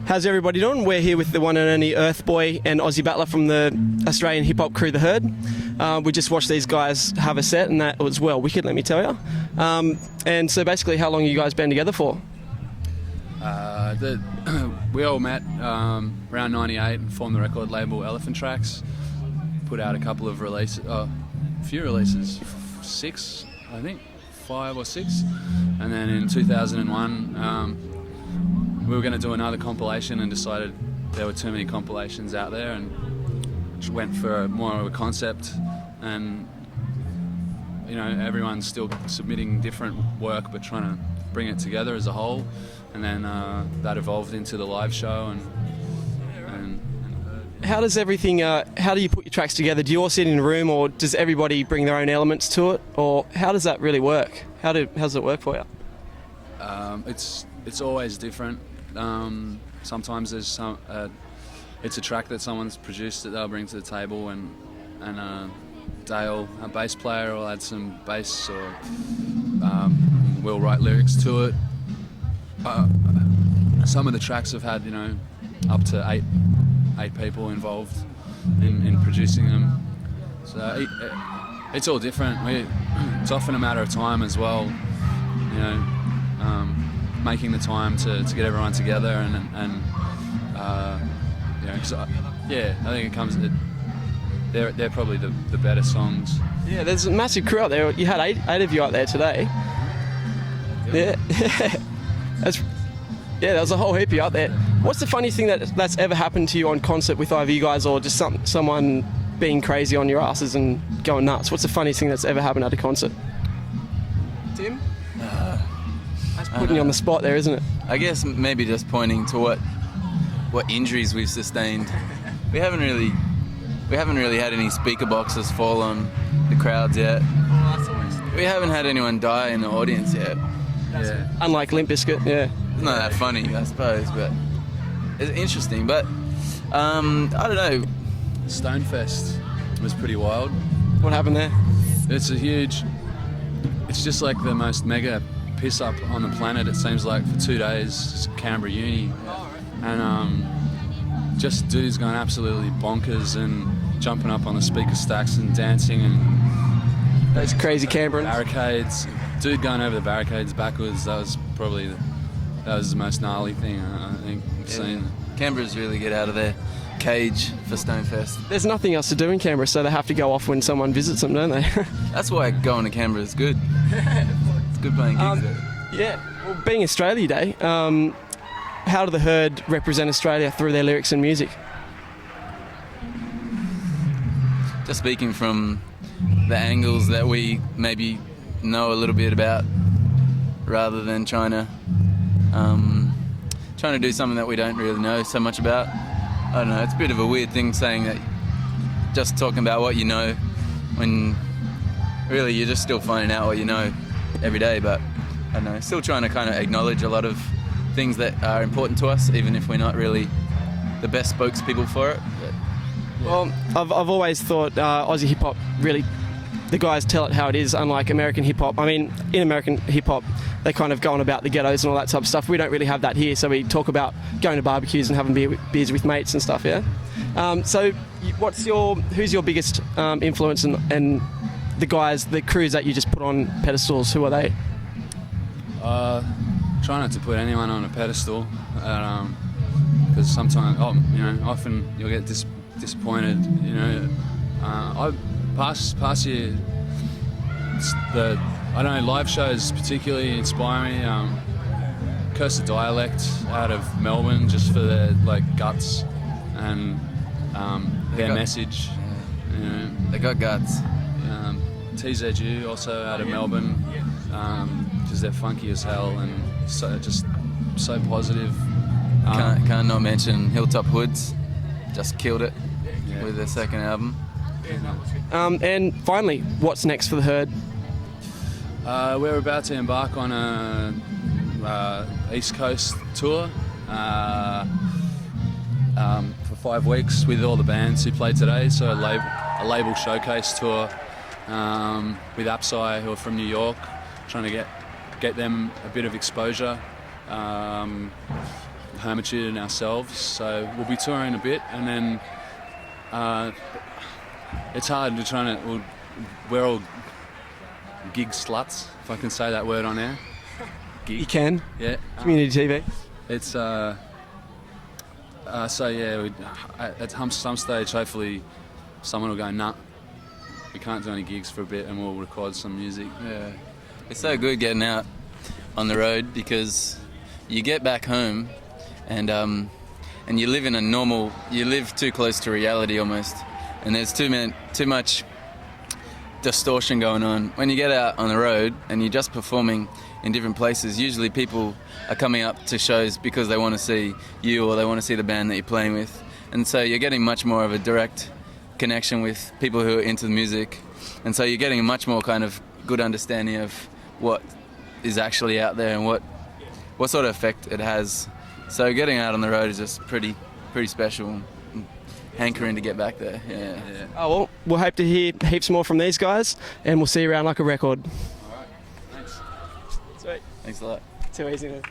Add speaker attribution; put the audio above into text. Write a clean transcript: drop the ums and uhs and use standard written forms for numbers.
Speaker 1: How's everybody doing? We're here with the one and only Urthboy and Ozi Batla from the Australian hip hop crew, The Herd. We just watched these guys have a set, and that was well wicked, let me tell you. And so basically, how long have you guys been together for?
Speaker 2: We all met around '98 and formed the record label Elephant Tracks. Put out a couple of releases, a few releases, 6, I think, 5 or 6. And then in 2001, we were going to do another compilation and decided there were too many compilations out there, and just went for more of a concept. And you know, everyone's still submitting different work, but trying to bring it together as a whole. And then that evolved into the live show. And
Speaker 1: how does everything? How do you put your tracks together? Do you all sit in a room, or does everybody bring their own elements to it, or how does that really work? How does it work for you?
Speaker 2: It's always different. Sometimes there's it's a track that someone's produced that they'll bring to the table, and Dale, a bass player, will add some bass, or we'll write lyrics to it. Some of the tracks have had, you know, up to eight people involved in producing them. So it's all different. It's often a matter of time as well, you know, making the time to get everyone together, and you know, 'cause I think it comes. They're probably the better songs.
Speaker 1: Yeah, there's a massive crew out there. You had eight of you out there today. Yeah. There was a whole heap of you out there. What's the funny thing that's ever happened to you on concert with either you guys, or just someone being crazy on your asses and going nuts? What's the funniest thing that's ever happened at a concert? Tim? That's putting you on the spot there, isn't it?
Speaker 3: I guess maybe just pointing to what injuries we've sustained. We haven't really had any speaker boxes fall on the crowds yet.
Speaker 1: Oh, that's always...
Speaker 3: We haven't had anyone die in the audience yet.
Speaker 1: Yeah. Unlike Limp Bizkit, yeah.
Speaker 3: It's not that funny, I suppose, but it's interesting. But I don't know.
Speaker 2: Stonefest was pretty wild.
Speaker 1: What happened there?
Speaker 2: It's just like the most mega piss up on the planet, it seems like, for 2 days. It's Canberra Uni. And just dudes going absolutely bonkers and jumping up on the speaker stacks and dancing, and
Speaker 1: those crazy Canberrans.
Speaker 2: Barricades. Dude going over the barricades backwards, that was the most gnarly thing I think I've seen.
Speaker 3: Canberra's really get out of their cage for Stonefest.
Speaker 1: There's nothing else to do in Canberra, so they have to go off when someone visits them, don't they?
Speaker 3: That's why going to Canberra is good. It's good playing gigs there.
Speaker 1: Yeah, well, being Australia Day, how do The Herd represent Australia through their lyrics and music?
Speaker 3: Just speaking from the angles that we maybe know a little bit about, rather than trying to do something that we don't really know so much about. I don't know, it's a bit of a weird thing saying that, just talking about what you know, when really you're just still finding out what you know every day. But I don't know, still trying to kind of acknowledge a lot of things that are important to us, even if we're not really the best spokespeople for it. But, yeah.
Speaker 1: Well, I've always thought Aussie hip hop, really, the guys tell it how it is, unlike American hip hop. I mean, in American hip hop, they kind of go on about the ghettos and all that type of stuff. We don't really have that here, so we talk about going to barbecues and having beers with mates and stuff. Yeah. So, who's your biggest influence, and the guys, the crews that you just put on pedestals? Who are they?
Speaker 2: Try not to put anyone on a pedestal, because sometimes, often you'll get disappointed. You know, past year, I don't know, live shows particularly inspire me. Curse the Dialect out of Melbourne, just for their guts and their message. You know.
Speaker 3: They got guts.
Speaker 2: TZU also out of Melbourne, because they're funky as hell and so positive.
Speaker 3: Can't not mention Hilltop Hoods, just killed it with their second album.
Speaker 1: And finally, what's next for The Herd?
Speaker 2: We're about to embark on a East Coast tour for 5 weeks with all the bands who played today. So a label showcase tour with Upside, who are from New York, trying to get them a bit of exposure. Hermitude and ourselves. So we'll be touring a bit, and then it's hard to try to. Well, we're all gig sluts, if I can say that word on air. Gig.
Speaker 1: You can.
Speaker 2: Yeah.
Speaker 1: Community TV.
Speaker 2: It's so yeah. At some stage, hopefully, someone will go, nah, we can't do any gigs for a bit, and we'll record some music.
Speaker 3: Yeah, it's so good getting out on the road because you get back home, and you live in a normal. You live too close to reality almost, and there's too much distortion going on. When you get out on the road and you're just performing in different places, usually people are coming up to shows because they want to see you or they want to see the band that you're playing with, and so you're getting much more of a direct connection with people who are into the music, and so you're getting a much more kind of good understanding of what is actually out there and what sort of effect it has. So getting out on the road is just pretty special. Hankering to get back there. Yeah.
Speaker 1: Oh, well, we'll hope to hear heaps more from these guys, and we'll see you around like a record.
Speaker 2: All right, thanks.
Speaker 1: Sweet.
Speaker 3: Thanks a lot.
Speaker 1: Too easy, man.